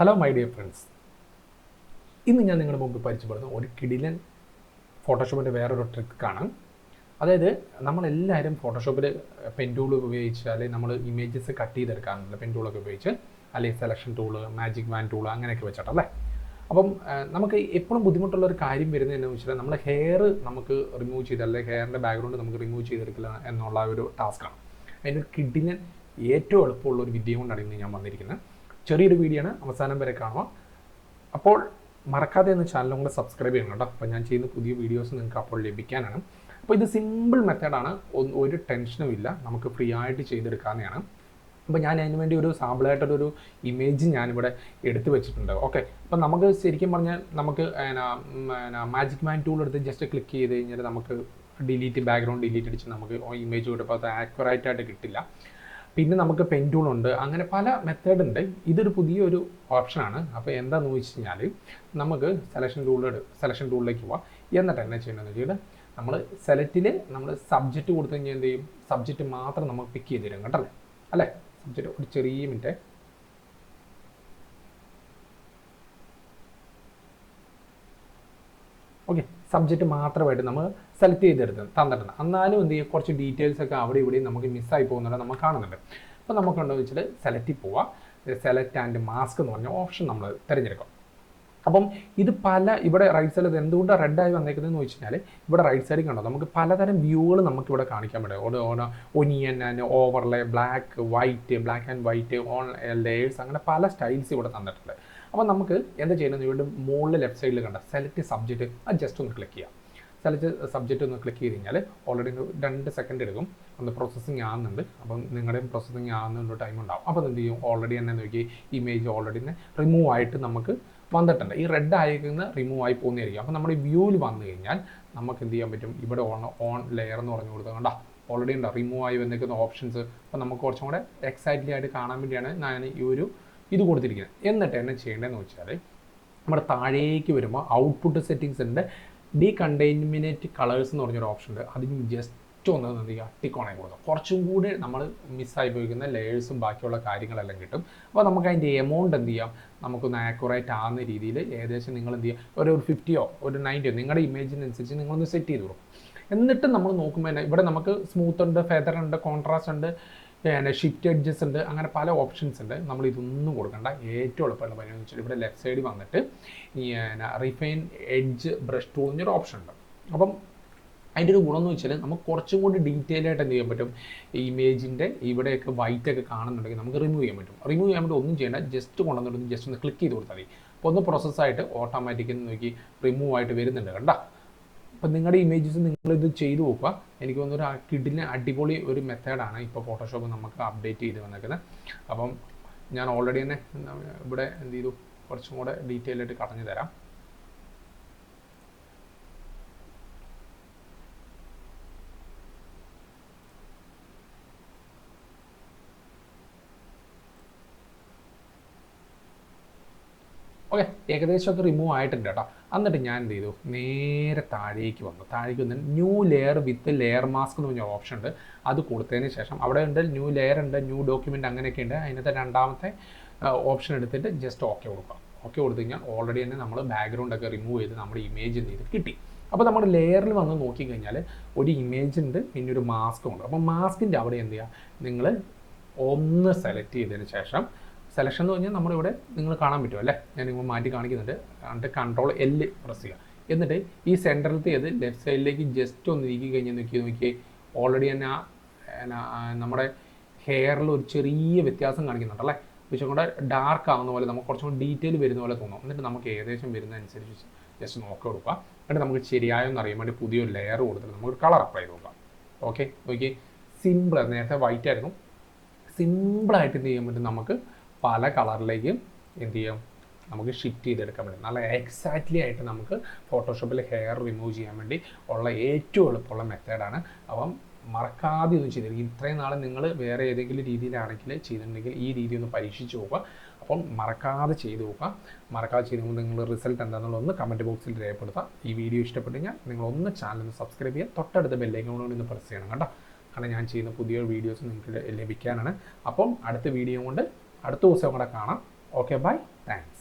Hello my dear friends, ഇന്ന് ഞാൻ നിങ്ങളുടെ മുമ്പ് പരിചയപ്പെടുന്ന ഒരു കിടിലൻ ഫോട്ടോഷോപ്പിൻ്റെ വേറൊരു ട്രിക്കാണ്. അതായത് നമ്മളെല്ലാവരും ഫോട്ടോഷോപ്പിൽ പെൻ ടൂൾ ഉപയോഗിച്ച് അല്ലെങ്കിൽ നമ്മൾ ഇമേജസ് കട്ട് ചെയ്തെടുക്കാറുണ്ട് പെൻ ടൂളൊക്കെ ഉപയോഗിച്ച്, അല്ലെങ്കിൽ selection tool, magic van tool അങ്ങനെയൊക്കെ വെച്ചിട്ടല്ലേ. അപ്പം നമുക്ക് എപ്പോഴും ബുദ്ധിമുട്ടുള്ള ഒരു കാര്യം വരുന്നത് എന്താണെന്ന് വെച്ചാൽ നമ്മുടെ ഹെയർ നമുക്ക് റിമൂവ് ചെയ്ത് അല്ലെങ്കിൽ ഹെയറിൻ്റെ ബാക്ക്ഗ്രൗണ്ട് നമുക്ക് റിമൂവ് ചെയ്തെടുക്കില്ല എന്നുള്ള ഒരു ടാസ്ക്കാണ്. അതിൻ്റെ ഒരു കിടിലൻ ഏറ്റവും എളുപ്പമുള്ള ഒരു വിദ്യ കൊണ്ടാണ് ഇന്ന് ഞാൻ വന്നിരിക്കുന്നത്. ചെറിയൊരു വീഡിയോ ആണ്, അവസാനം വരെ കാണുക. അപ്പോൾ മറക്കാതെ ഒന്ന് ചാനലും കൂടെ സബ്സ്ക്രൈബ് ചെയ്യണം കേട്ടോ. അപ്പോൾ ഞാൻ ചെയ്യുന്ന പുതിയ വീഡിയോസ് നിങ്ങൾക്ക് അപ്പോൾ ലഭിക്കാനാണ്. അപ്പോൾ ഇത് സിമ്പിൾ മെത്തേഡാണ്, ഒരു ടെൻഷനും ഇല്ല, നമുക്ക് ഫ്രീ ആയിട്ട് ചെയ്തെടുക്കാവുന്നതാണ്. അപ്പോൾ ഞാൻ അതിന് വേണ്ടി ഒരു സാമ്പിളായിട്ടൊരു ഇമേജ് ഞാനിവിടെ എടുത്തു വെച്ചിട്ടുണ്ട്. ഓക്കെ, അപ്പോൾ നമുക്ക് ശരിക്കും പറഞ്ഞാൽ നമുക്ക് മാജിക് മാൻ ടൂൾ എടുത്ത് ജസ്റ്റ് ക്ലിക്ക് ചെയ്ത് കഴിഞ്ഞാൽ നമുക്ക് ഡിലീറ്റ് ബാക്ക്ഗ്രൗണ്ട് ഡിലീറ്റ് അടിച്ച് നമുക്ക് ഇമേജ് കൊടുപ്പോൾ അത് ആക്യുറേറ്റ് ആയിട്ട് കിട്ടില്ല. പിന്നെ നമുക്ക് പെൻ ടൂൾ ഉണ്ട്, അങ്ങനെ പല മെത്തേഡ് ഉണ്ട്. ഇതൊരു പുതിയൊരു ഓപ്ഷനാണ്. അപ്പോൾ എന്താണെന്ന് വെച്ച് കഴിഞ്ഞാൽ നമുക്ക് സെലക്ഷൻ ടൂളിലേക്ക് പോവാം. എന്നിട്ട് എന്നാ ചെയ്യണമെന്ന് വെച്ചാൽ നമ്മൾ സെലക്റ്റിൽ നമ്മൾ സബ്ജക്റ്റ് കൊടുത്തു കഴിഞ്ഞാൽ എന്ത് ചെയ്യും, സബ്ജക്റ്റ് മാത്രം നമുക്ക് പിക്ക് ചെയ്ത് തരും കേട്ടല്ലേ. അല്ലേ, സബ്ജക്റ്റ് ഒരു ചെറിയ മിനിറ്റ്. ഓക്കെ, സബ്ജക്റ്റ് മാത്രമായിട്ട് നമ്മൾ സെലക്ട് ചെയ്തെടുത്ത് തന്നിട്ടുണ്ട്. എന്നാലും എന്ത് ചെയ്യുക, കുറച്ച് ഡീറ്റെയിൽസ് ഒക്കെ അവിടെ ഇവിടെയും നമുക്ക് മിസ്സായി പോകുന്നുണ്ട്, നമ്മൾ കാണുന്നുണ്ട്. അപ്പോൾ നമുക്കുണ്ടോ വെച്ചിട്ട് സെലക്റ്റിൽ പോവാം. സെലക്ട് ആൻഡ് മാസ്ക് എന്ന് പറഞ്ഞ ഓപ്ഷൻ നമ്മൾ തിരഞ്ഞെടുക്കും. അപ്പം ഇത് ഇവിടെ റൈറ്റ് സൈഡിൽ എന്തുകൊണ്ട് റെഡായി വന്നേക്കുന്നതെന്ന് വെച്ച് കഴിഞ്ഞാൽ ഇവിടെ റൈറ്റ് സൈഡിൽ കണ്ടോ നമുക്ക് പലതരം വ്യൂകൾ നമുക്കിവിടെ കാണിക്കാൻ പറ്റും. Onion and overlay, black and white, on layers, അങ്ങനെ പല സ്റ്റൈൽസ് ഇവിടെ തന്നിട്ടുണ്ട്. അപ്പോൾ നമുക്ക് എന്താ ചെയ്യുന്നത്, ഇവിടെ മുകളിൽ ലെഫ്റ്റ് സൈഡിൽ കണ്ട സെലക്ട് സബ്ജക്റ്റ്, അത് ജസ്റ്റ് ഒന്ന് ക്ലിക്ക് ചെയ്യാം. സെലക്ട് സബ്ജക്റ്റ് ഒന്ന് ക്ലിക്ക് ചെയ്ത് കഴിഞ്ഞാൽ ഓൾറെഡി 2 സെക്കൻഡ് എടുക്കും, ഒന്ന് പ്രോസസ്സിങ് ആകുന്നുണ്ട്. അപ്പം നിങ്ങളുടെയും പ്രോസസ്സിങ് ആകുന്നൊരു ടൈം ഉണ്ടാവും. അപ്പോൾ എന്ത് ചെയ്യും, ഓൾറെഡി തന്നെ നോക്കി ഇമേജ് ഓൾറെഡി തന്നെ റിമൂവ് ആയിട്ട് നമുക്ക് വന്നിട്ടുണ്ട്. ഈ റെഡ് ആയിരിക്കുന്ന റിമൂവ് ആയി പോകുന്നതായിരിക്കും. അപ്പോൾ നമ്മുടെ വ്യൂവിൽ വന്നു കഴിഞ്ഞാൽ നമുക്ക് എന്ത് ചെയ്യാൻ പറ്റും, ഇവിടെ ഓൺ ലെയർ എന്ന് പറഞ്ഞു കൊടുത്തത് കണ്ടാ ഓൾറെഡി ഉണ്ടോ റിമൂവ് ആയി വന്നിരിക്കുന്ന ഓപ്ഷൻസ്. അപ്പോൾ നമുക്ക് കുറച്ചും കൂടെ എക്സൈറ്റ്ലി ആയിട്ട് കാണാൻ വേണ്ടിയാണ് ഞാൻ ഈ ഒരു ഇത് കൊടുത്തിരിക്കുന്നത്. എന്നിട്ട് എന്നെ ചെയ്യേണ്ടതെന്ന് വെച്ചാൽ നമ്മുടെ താഴേക്ക് വരുമ്പോൾ ഔട്ട്പുട്ട് സെറ്റിങ്സ് ഉണ്ട്, ഡീകണ്ടെയ്ൻമെൻറ്റ് കളേഴ്സ് എന്ന് പറഞ്ഞൊരു ഓപ്ഷൻ ഉണ്ട്. അതിന് ജസ്റ്റ് ഒന്ന് എന്ത് ചെയ്യുക, ടിക്കോണായി കൊടുക്കുക. കുറച്ചും കൂടി നമ്മൾ മിസ്സായി പോയിരിക്കുന്ന ലെയേഴ്സും ബാക്കിയുള്ള കാര്യങ്ങളെല്ലാം കിട്ടും. അപ്പോൾ നമുക്ക് അതിൻ്റെ എമൗണ്ട് എന്ത് ചെയ്യാം, നമുക്കൊന്ന് ആക്യുറേറ്റ് ആകുന്ന രീതിയിൽ ഏകദേശം നിങ്ങൾ എന്ത് ചെയ്യുക, ഒരു 50 ഒരു 90 നിങ്ങളുടെ ഇമേജിനനുസരിച്ച് നിങ്ങളൊന്ന് സെറ്റ് ചെയ്ത് കൊടുക്കും. എന്നിട്ട് നമ്മൾ നോക്കുമ്പോൾ തന്നെ ഇവിടെ നമുക്ക് സ്മൂത്ത് ഉണ്ട്, ഫെദർ ഉണ്ട്, കോൺട്രാസ്റ്റ് ഉണ്ട്, ഷിഫ്റ്റ് എഡ്ജസ് ഉണ്ട്, അങ്ങനെ പല ഓപ്ഷൻസ് ഉണ്ട്. നമ്മൾ ഇതൊന്നും കൊടുക്കണ്ട. ഏറ്റവും എളുപ്പമുള്ള പണിയെന്ന് വെച്ചാൽ ഇവിടെ ലെഫ്റ്റ് സൈഡിൽ വന്നിട്ട് ഈ റിഫൈൻ എഡ്ജ് ബ്രഷ് ടൂൾ എന്നൊരു ഓപ്ഷൻ ഉണ്ട്. അപ്പം അതിൻ്റെ ഒരു ഗുണം എന്ന് വെച്ചാൽ നമുക്ക് കുറച്ചും കൂടി ഡീറ്റെയിൽ ആയിട്ട് എന്ത് ചെയ്യാൻ പറ്റും, ഇമേജിൻ്റെ ഇവിടെയൊക്കെ വൈറ്റ് ഒക്കെ കാണുന്നുണ്ടെങ്കിൽ നമുക്ക് റിമൂവ് ചെയ്യാൻ പറ്റും. റിമൂവ് ചെയ്യാൻ വേണ്ടി ഒന്നും ചെയ്യേണ്ട, ജസ്റ്റ് കൊണ്ടുവന്നിട്ട് ജസ്റ്റ് ഒന്ന് ക്ലിക്ക് ചെയ്ത് കൊടുത്താൽ മതി. അപ്പോൾ ഒന്ന് പ്രോസസ്സായിട്ട് ഓട്ടോമാറ്റിക്കലി നോക്കി റിമൂവ് ആയിട്ട് വരുന്നുണ്ട് കണ്ടാ. അപ്പം നിങ്ങളുടെ ഇമേജസ് നിങ്ങളിത് ചെയ്തു നോക്കുക. എനിക്ക് തോന്നുന്നൊരു കിടിലൻ അടിപൊളി ഒരു മെത്തേഡാണ് ഇപ്പോൾ ഫോട്ടോഷോപ്പ് നമുക്ക് അപ്ഡേറ്റ് ചെയ്ത് വന്നേക്കുന്നത്. അപ്പം ഞാൻ ഓൾറെഡി തന്നെ ഇവിടെ എന്ത് ചെയ്തു, കുറച്ചും കൂടെ ഡീറ്റെയിൽ ആയിട്ട് പറഞ്ഞു തരാം. ഓക്കെ, ഏകദേശമൊക്കെ റിമൂവ് ആയിട്ടുണ്ട് കേട്ടോ. എന്നിട്ട് ഞാൻ എന്ത് ചെയ്തു, നേരെ താഴേക്ക് വന്ന് ന്യൂ ലെയർ വിത്ത് ലെയർ മാസ്ക് എന്ന് പറഞ്ഞ ഓപ്ഷൻ ഉണ്ട്. അത് കൊടുത്തതിന് ശേഷം അവിടെ ഉണ്ട് ന്യൂ ലെയർ ഉണ്ട്, ന്യൂ ഡോക്യുമെൻ്റ് അങ്ങനെയൊക്കെ ഉണ്ട്. അതിനകത്ത് രണ്ടാമത്തെ ഓപ്ഷൻ എടുത്തിട്ട് ജസ്റ്റ് ഓക്കെ കൊടുക്കുക. ഓക്കെ കൊടുത്തു കഴിഞ്ഞാൽ ഓൾറെഡി തന്നെ നമ്മൾ ബാക്ക്ഗ്രൗണ്ടൊക്കെ റിമൂവ് ചെയ്ത് നമ്മുടെ ഇമേജ് എന്ത് ചെയ്ത് കിട്ടി. അപ്പോൾ നമ്മുടെ ലെയറിൽ വന്ന് നോക്കിക്കഴിഞ്ഞാൽ ഒരു ഇമേജ് ഉണ്ട്, പിന്നെ ഒരു മാസ്കും ഉണ്ട്. അപ്പോൾ മാസ്കിൻ്റെ അവിടെ എന്ത് ചെയ്യുക, നിങ്ങൾ ഒന്ന് സെലക്ട് ചെയ്തതിന് ശേഷം സെലക്ഷൻ എന്ന് പറഞ്ഞാൽ നമ്മളിവിടെ നിങ്ങൾ കാണാൻ പറ്റും അല്ലേ, ഞാൻ നിങ്ങൾ മാറ്റി കാണിക്കുന്നുണ്ട്. എന്നിട്ട് Ctrl L പ്രസ് ചെയ്യുക. എന്നിട്ട് ഈ സെൻറ്ററിലത്തെ ഏത് ലെഫ്റ്റ് സൈഡിലേക്ക് ജസ്റ്റ് ഒന്ന് നീക്കി കഴിഞ്ഞാൽ നോക്കി ഓൾറെഡി തന്നെ നമ്മുടെ ഹെയറിൽ ഒരു ചെറിയ വ്യത്യാസം കാണിക്കുന്നുണ്ടല്ലേ. കുറച്ചും കൂടെ ഡാർക്ക് ആവുന്ന പോലെ, നമുക്ക് കുറച്ചും കൂടി ഡീറ്റെയിൽ വരുന്ന പോലെ തോന്നും. എന്നിട്ട് നമുക്ക് ഏകദേശം വരുന്നതനുസരിച്ച് ജസ്റ്റ് നോക്കി കൊടുക്കുക. എന്നിട്ട് നമുക്ക് ശരിയായെന്ന് അറിയാൻ വേണ്ടി പുതിയൊരു ലെയർ കൊടുത്തിട്ട് നമുക്ക് കളർ അപ്ലൈ ചെയ്ത് നോക്കാം. ഓക്കെ, നോക്കി സിമ്പിൾ. നേരത്തെ വൈറ്റ് ആയിരുന്നു, സിമ്പിളായിട്ട് എന്ത് ചെയ്യാൻ പറ്റും, നമുക്ക് പല കളറിലേക്ക് എന്ത് ചെയ്യാം, നമുക്ക് ഷിഫ്റ്റ് ചെയ്തെടുക്കാൻ പറ്റും. നല്ല എക്സാക്ട്ലി ആയിട്ട് നമുക്ക് ഫോട്ടോഷോപ്പിൽ ഹെയർ റിമൂവ് ചെയ്യാൻ വേണ്ടി ഉള്ള ഏറ്റവും എളുപ്പമുള്ള മെത്തേഡാണ്. അപ്പം മറക്കാതെ ഒന്നും ചെയ്തിരിക്കും. ഇത്രയും നാളെ നിങ്ങൾ വേറെ ഏതെങ്കിലും രീതിയിലാണെങ്കിൽ ചെയ്തിട്ടുണ്ടെങ്കിൽ ഈ രീതി ഒന്ന് പരീക്ഷിച്ച് നോക്കുക. അപ്പം മറക്കാതെ ചെയ്ത് നോക്കുക. മറക്കാതെ ചെയ്തുകൊണ്ട് നിങ്ങൾ റിസൾട്ട് എന്താണെന്നുള്ളതൊന്ന് കമൻറ്റ് ബോക്സിൽ രേഖപ്പെടുത്തുക. ഈ വീഡിയോ ഇഷ്ടപ്പെട്ടു കഴിഞ്ഞാൽ നിങ്ങളൊന്ന് ചാനൽ സബ്സ്ക്രൈബ് ചെയ്യുക, തൊട്ടടുത്ത ബെല്ലൈക്കൺ കൂടി ഒന്ന് പ്രസ് ചെയ്യണം കേട്ടോ. കാരണം ഞാൻ ചെയ്യുന്ന പുതിയ വീഡിയോസ് നിങ്ങൾക്ക് ലഭിക്കാനാണ്. അപ്പം അടുത്ത വീഡിയോ കൊണ്ട് അടുത്ത ദിവസം കൂടെ കാണാം. Okay bye, thanks.